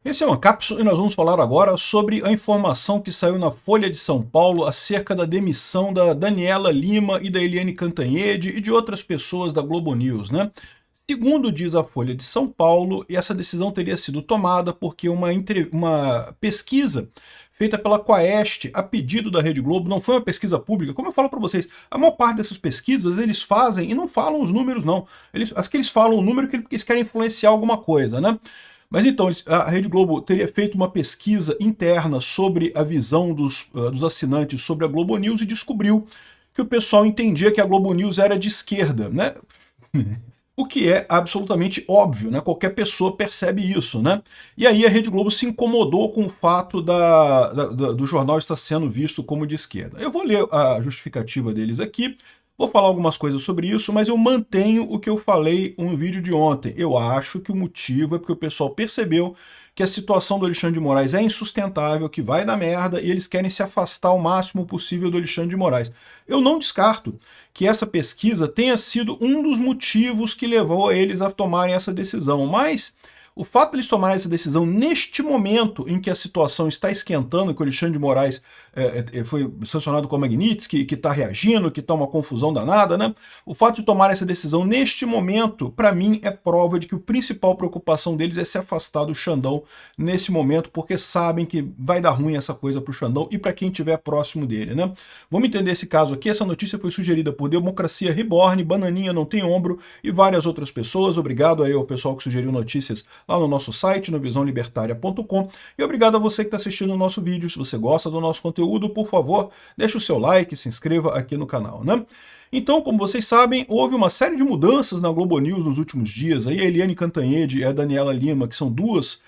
Esse é uma cápsula e nós vamos falar agora sobre a informação que saiu na Folha de São Paulo acerca da demissão da Daniela Lima e da Eliane Cantanhede e de outras pessoas da Globo News, né? Segundo diz a Folha de São Paulo, essa decisão teria sido tomada porque uma pesquisa feita pela Quaest a pedido da Rede Globo, não foi uma pesquisa pública, como eu falo para vocês, a maior parte dessas pesquisas eles fazem e não falam os números não, as que eles falam o número porque eles querem influenciar alguma coisa, né? Mas então, a Rede Globo teria feito uma pesquisa interna sobre a visão dos assinantes sobre a Globo News e descobriu que o pessoal entendia que a Globo News era de esquerda, né? O que é absolutamente óbvio, né? Qualquer pessoa percebe isso, né? E aí a Rede Globo se incomodou com o fato do jornal estar sendo visto como de esquerda. Eu vou ler a justificativa deles aqui, vou falar algumas coisas sobre isso, mas eu mantenho o que eu falei no vídeo de ontem. Eu acho que o motivo é porque o pessoal percebeu que a situação do Alexandre de Moraes é insustentável, que vai dar merda, e eles querem se afastar o máximo possível do Alexandre de Moraes. Eu não descarto que essa pesquisa tenha sido um dos motivos que levou eles a tomarem essa decisão, mas o fato de eles tomarem essa decisão neste momento em que a situação está esquentando, que o Alexandre de Moraes foi sancionado com a Magnitsky, que está reagindo, que está uma confusão danada, né? O fato de tomar essa decisão neste momento, para mim, é prova de que a principal preocupação deles é se afastar do Xandão nesse momento, porque sabem que vai dar ruim essa coisa para o Xandão e para quem estiver próximo dele, né? Vamos entender esse caso aqui. Essa notícia foi sugerida por Democracia Reborn, Bananinha Não Tem Ombro e várias outras pessoas. Obrigado aí ao pessoal que sugeriu notícias lá no nosso site, no visãolibertaria.com, e obrigado a você que está assistindo o nosso vídeo. Se você gosta do nosso conteúdo, por favor, deixe o seu like, se inscreva aqui no canal, né? Então, como vocês sabem, houve uma série de mudanças na Globo News nos últimos dias. Aí a Eliane Cantanhede e a Daniela Lima, que são duas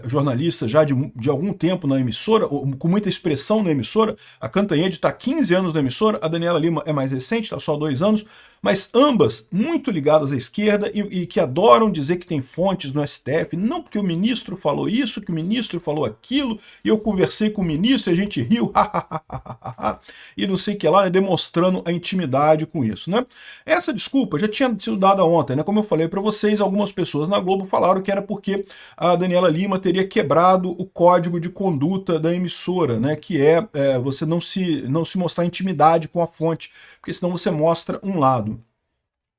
jornalistas já de algum tempo na emissora, com muita expressão na emissora. A Cantanhede está há 15 anos na emissora, a Daniela Lima é mais recente, está só há 2 anos, mas ambas muito ligadas à esquerda e que adoram dizer que tem fontes no STF, não porque o ministro falou isso, que o ministro falou aquilo, e eu conversei com o ministro e a gente riu, e não sei o que lá, demonstrando a intimidade com isso, né? Essa desculpa já tinha sido dada ontem, né? Como eu falei para vocês, algumas pessoas na Globo falaram que era porque a Daniela Lima teria quebrado o código de conduta da emissora, né? Que você não se mostrar intimidade com a fonte, porque senão você mostra um lado.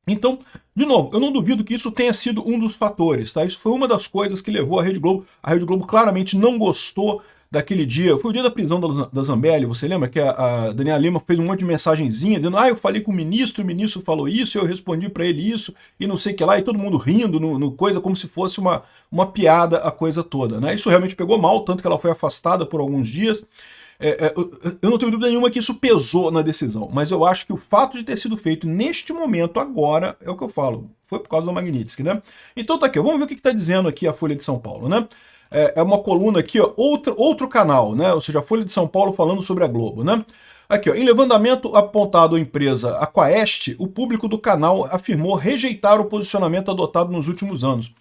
Então, de novo, eu não duvido que isso tenha sido um dos fatores, tá? Isso foi uma das coisas que levou a Rede Globo. A Rede Globo claramente não gostou daquele dia. Foi o dia da prisão da Zambelli, você lembra que a Daniela Lima fez um monte de mensagenzinha dizendo: eu falei com o ministro falou isso, eu respondi para ele isso, e não sei o que lá, e todo mundo rindo no coisa, como se fosse uma piada a coisa toda, né? Isso realmente pegou mal, tanto que ela foi afastada por alguns dias. Eu não tenho dúvida nenhuma que isso pesou na decisão, mas eu acho que o fato de ter sido feito neste momento, agora, é o que eu falo, foi por causa da Magnitsky, né? Então tá aqui, vamos ver o que está dizendo aqui a Folha de São Paulo, né? É uma coluna aqui, ó, outro canal, né? Ou seja, a Folha de São Paulo falando sobre a Globo, né? Aqui, ó, em levantamento apontado à empresa Aquaest, o público do canal afirmou rejeitar o posicionamento adotado nos últimos anos.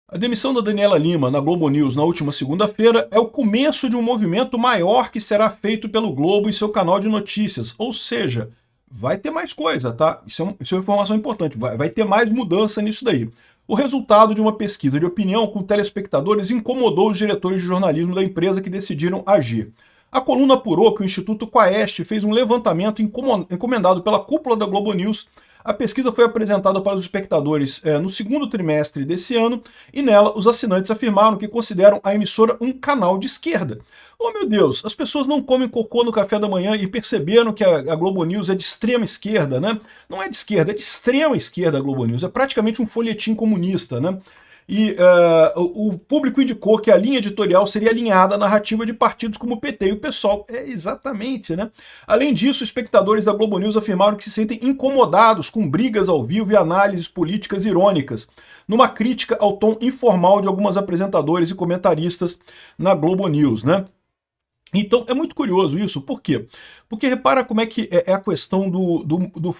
A demissão da Daniela Lima na Globo News na última segunda-feira é o começo de um movimento maior que será feito pelo Globo em seu canal de notícias, ou seja, vai ter mais coisa, tá? Isso é uma informação importante, vai ter mais mudança nisso daí. O resultado de uma pesquisa de opinião com telespectadores incomodou os diretores de jornalismo da empresa que decidiram agir. A coluna apurou que o Instituto Quaest fez um levantamento encomendado pela cúpula da Globo News. A pesquisa foi apresentada para os espectadores no segundo trimestre desse ano e nela os assinantes afirmaram que consideram a emissora um canal de esquerda. Oh meu Deus, as pessoas não comem cocô no café da manhã e perceberam que a Globo News é de extrema esquerda, né? Não é de esquerda, é de extrema esquerda a Globo News, é praticamente um folhetim comunista, né? E o público indicou que a linha editorial seria alinhada à narrativa de partidos como o PT e o PSOL. Exatamente, né? Além disso, espectadores da Globo News afirmaram que se sentem incomodados com brigas ao vivo e análises políticas irônicas, numa crítica ao tom informal de algumas apresentadores e comentaristas na Globo News, né? Então, é muito curioso isso, por quê? Porque repara como é que é a questão do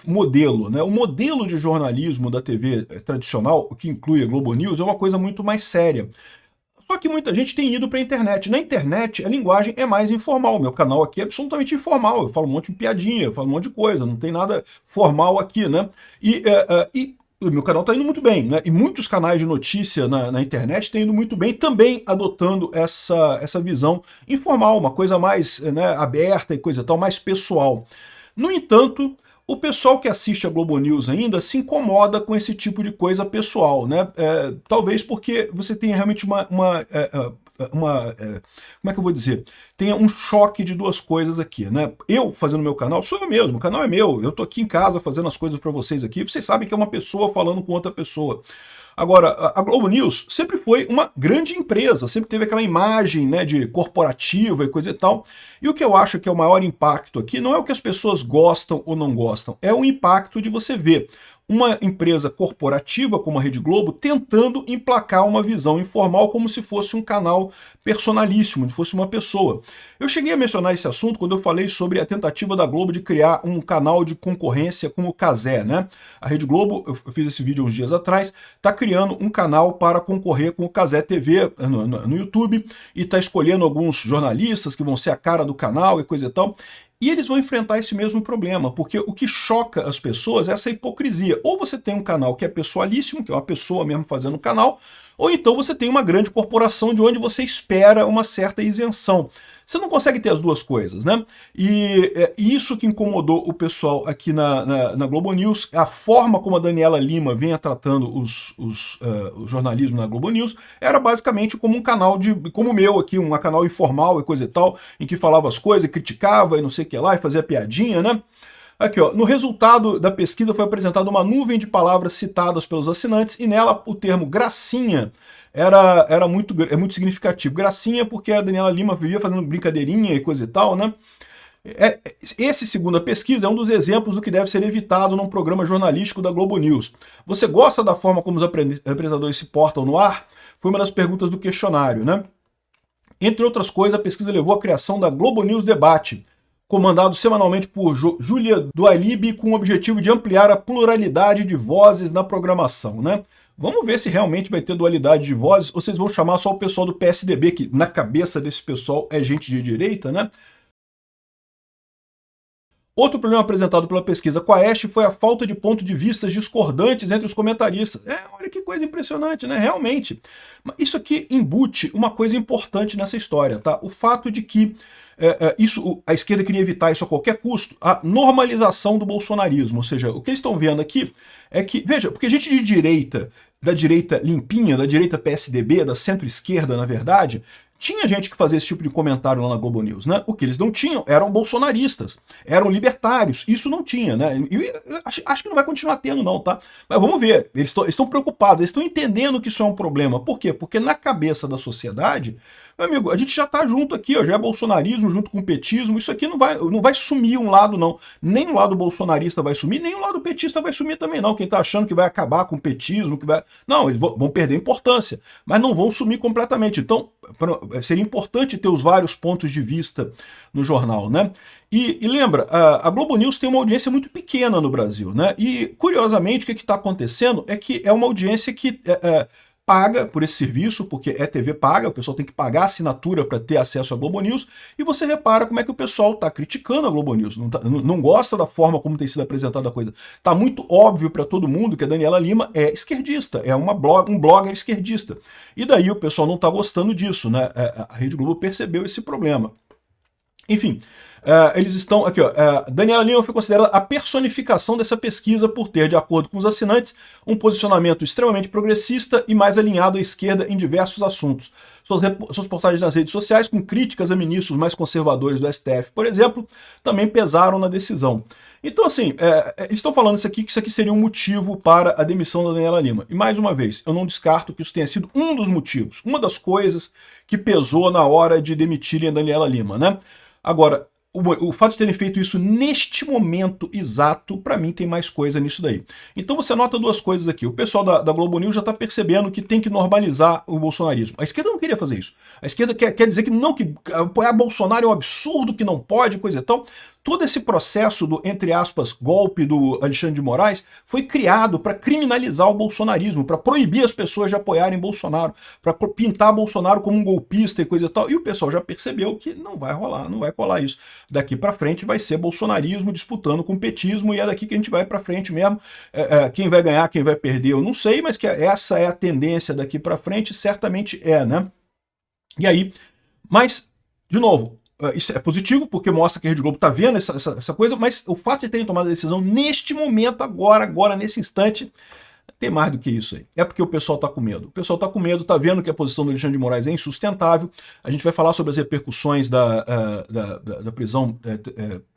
modelo, né? O modelo de jornalismo da TV tradicional, que inclui a Globo News, é uma coisa muito mais séria. Só que muita gente tem ido para a internet. Na internet, a linguagem é mais informal. Meu canal aqui é absolutamente informal. Eu falo um monte de piadinha, eu falo um monte de coisa, não tem nada formal aqui, né? E o meu canal está indo muito bem, né? E muitos canais de notícia na internet estão indo muito bem, também adotando essa visão informal, uma coisa mais, né, aberta e coisa tal, mais pessoal. No entanto, o pessoal que assiste a Globo News ainda se incomoda com esse tipo de coisa pessoal, né? Talvez porque você tenha realmente como é que eu vou dizer? Tenha um choque de duas coisas aqui, né? Eu fazendo meu canal, sou eu mesmo, o canal é meu, eu tô aqui em casa fazendo as coisas para vocês aqui, vocês sabem que é uma pessoa falando com outra pessoa. Agora, a Globo News sempre foi uma grande empresa, sempre teve aquela imagem, né, de corporativa e coisa e tal. E o que eu acho que é o maior impacto aqui não é o que as pessoas gostam ou não gostam, é o impacto de você ver uma empresa corporativa como a Rede Globo tentando emplacar uma visão informal como se fosse um canal personalíssimo, se fosse uma pessoa. Eu cheguei a mencionar esse assunto quando eu falei sobre a tentativa da Globo de criar um canal de concorrência com o Cazé, né? A Rede Globo, eu fiz esse vídeo uns dias atrás, está criando um canal para concorrer com o Cazé TV no YouTube e está escolhendo alguns jornalistas que vão ser a cara do canal e coisa e tal. E eles vão enfrentar esse mesmo problema, porque o que choca as pessoas é essa hipocrisia. Ou você tem um canal que é pessoalíssimo, que é uma pessoa mesmo fazendo um canal, ou então você tem uma grande corporação de onde você espera uma certa isenção. Você não consegue ter as duas coisas, né? E isso que incomodou o pessoal aqui na Globo News, a forma como a Daniela Lima vinha tratando o jornalismo na Globo News, era basicamente como um canal como o meu aqui, um canal informal e coisa e tal, em que falava as coisas, criticava e não sei o que lá, e fazia piadinha, né? Aqui, ó, no resultado da pesquisa foi apresentada uma nuvem de palavras citadas pelos assinantes e nela o termo gracinha é muito significativo. Gracinha porque a Daniela Lima vivia fazendo brincadeirinha e coisa e tal, né? Esse, segundo a pesquisa, é um dos exemplos do que deve ser evitado num programa jornalístico da Globo News. Você gosta da forma como os apresentadores se portam no ar? Foi uma das perguntas do questionário, né? Entre outras coisas, a pesquisa levou à criação da Globo News Debate, comandado semanalmente por Júlia Dualib, com o objetivo de ampliar a pluralidade de vozes na programação, né? Vamos ver se realmente vai ter dualidade de vozes, ou vocês vão chamar só o pessoal do PSDB, que na cabeça desse pessoal é gente de direita, né? Outro problema apresentado pela pesquisa Quaest foi a falta de ponto de vistas discordantes entre os comentaristas. Olha que coisa impressionante, né? Realmente. Isso aqui embute uma coisa importante nessa história, tá? O fato de que a esquerda queria evitar isso a qualquer custo, a normalização do bolsonarismo. Ou seja, o que eles estão vendo aqui é que, veja, porque gente de direita, da direita limpinha, da direita PSDB, da centro-esquerda, na verdade, tinha gente que fazia esse tipo de comentário lá na Globo News, né? O que eles não tinham eram bolsonaristas, eram libertários, isso não tinha, né? E acho que não vai continuar tendo não, tá? Mas vamos ver, eles estão preocupados, eles estão entendendo que isso é um problema. Por quê? Porque na cabeça da sociedade, meu amigo, a gente já tá junto aqui, ó, já é bolsonarismo junto com o petismo, isso aqui não vai sumir um lado não, nem o lado bolsonarista vai sumir, nem o lado petista vai sumir também não, quem tá achando que vai acabar com o petismo, não, eles vão perder importância, mas não vão sumir completamente. Então, seria importante ter os vários pontos de vista no jornal, né? E lembra, a Globo News tem uma audiência muito pequena no Brasil, né? E, curiosamente, o que está acontecendo é que é uma audiência que paga por esse serviço, porque é TV paga, o pessoal tem que pagar a assinatura para ter acesso à Globo News, e você repara como é que o pessoal está criticando a Globo News, não gosta da forma como tem sido apresentada a coisa. Está muito óbvio para todo mundo que a Daniela Lima é esquerdista, é um blogger esquerdista. E daí o pessoal não está gostando disso, né? A Rede Globo percebeu esse problema. Enfim, eles estão aqui, ó. Daniela Lima foi considerada a personificação dessa pesquisa por ter, de acordo com os assinantes, um posicionamento extremamente progressista e mais alinhado à esquerda em diversos assuntos. Suas postagens nas redes sociais, com críticas a ministros mais conservadores do STF, por exemplo, também pesaram na decisão. Então, assim, eles estão falando que isso aqui seria um motivo para a demissão da Daniela Lima. E, mais uma vez, eu não descarto que isso tenha sido um dos motivos, uma das coisas que pesou na hora de demitirem a Daniela Lima, né? Agora, o fato de terem feito isso neste momento exato, para mim tem mais coisa nisso daí. Então você nota duas coisas aqui. O pessoal da Globo News já está percebendo que tem que normalizar o bolsonarismo. A esquerda não queria fazer isso. A esquerda quer dizer que não, que apoiar Bolsonaro é um absurdo, que não pode, coisa e tal. todo esse processo do, entre aspas, golpe do Alexandre de Moraes foi criado para criminalizar o bolsonarismo, para proibir as pessoas de apoiarem Bolsonaro, para pintar Bolsonaro como um golpista e coisa e tal. E o pessoal já percebeu que não vai rolar, não vai colar isso. Daqui para frente vai ser bolsonarismo disputando com petismo, e é daqui que a gente vai para frente mesmo. Quem vai ganhar, quem vai perder, eu não sei, mas que essa é a tendência daqui para frente, certamente né? E aí, mas, de novo, isso é positivo, porque mostra que a Rede Globo está vendo essa coisa, mas o fato de terem tomado a decisão neste momento, agora, nesse instante, tem mais do que isso aí. É porque o pessoal está com medo. O pessoal está com medo, está vendo que a posição do Alexandre de Moraes é insustentável. A gente vai falar sobre as repercussões da prisão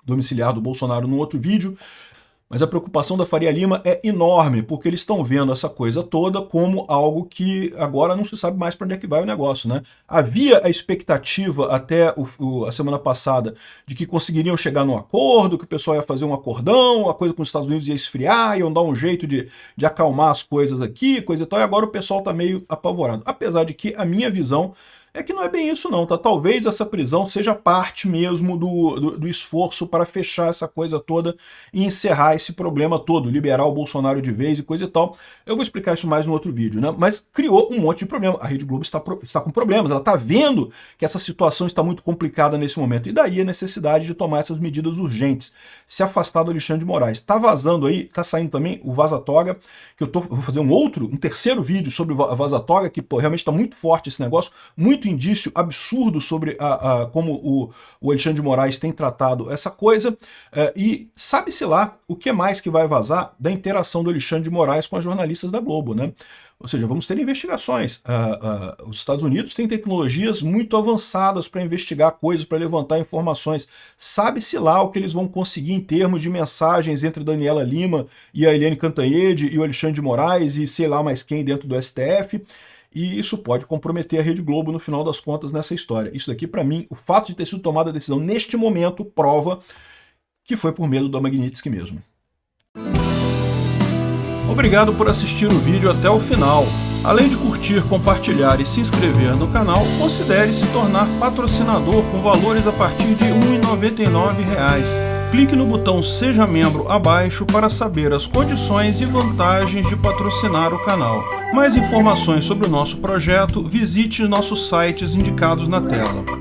domiciliar do Bolsonaro num outro vídeo. Mas a preocupação da Faria Lima é enorme, porque eles estão vendo essa coisa toda como algo que agora não se sabe mais para onde é que vai o negócio, né? Havia a expectativa até a semana passada de que conseguiriam chegar num acordo, que o pessoal ia fazer um acordão, a coisa com os Estados Unidos ia esfriar, iam dar um jeito de acalmar as coisas aqui, coisa e tal, e agora o pessoal está meio apavorado. Apesar de que a minha visão é que não é bem isso não, tá? Talvez essa prisão seja parte mesmo do esforço para fechar essa coisa toda e encerrar esse problema todo, liberar o Bolsonaro de vez e coisa e tal. Eu vou explicar isso mais no outro vídeo, né? Mas criou um monte de problema. A Rede Globo está com problemas, ela está vendo que essa situação está muito complicada nesse momento, e daí a necessidade de tomar essas medidas urgentes, se afastar do Alexandre de Moraes. Tá vazando aí, tá saindo também o Vaza-Toga, que eu vou fazer um terceiro vídeo sobre o Vaza-Toga, que realmente está muito forte esse negócio, muito indício absurdo sobre como o Alexandre de Moraes tem tratado essa coisa, e sabe-se lá o que mais que vai vazar da interação do Alexandre de Moraes com as jornalistas da Globo, né? Ou seja, vamos ter investigações. Os Estados Unidos têm tecnologias muito avançadas para investigar coisas, para levantar informações. Sabe-se lá o que eles vão conseguir em termos de mensagens entre Daniela Lima e a Eliane Cantanhede e o Alexandre de Moraes e sei lá mais quem dentro do STF. E isso pode comprometer a Rede Globo no final das contas nessa história. Isso daqui, para mim, o fato de ter sido tomada a decisão neste momento prova que foi por medo da Magnitsky mesmo. Obrigado por assistir o vídeo até o final. Além de curtir, compartilhar e se inscrever no canal, considere se tornar patrocinador com valores a partir de R$ 1,99. Clique no botão Seja Membro abaixo para saber as condições e vantagens de patrocinar o canal. Mais informações sobre o nosso projeto, visite nossos sites indicados na tela.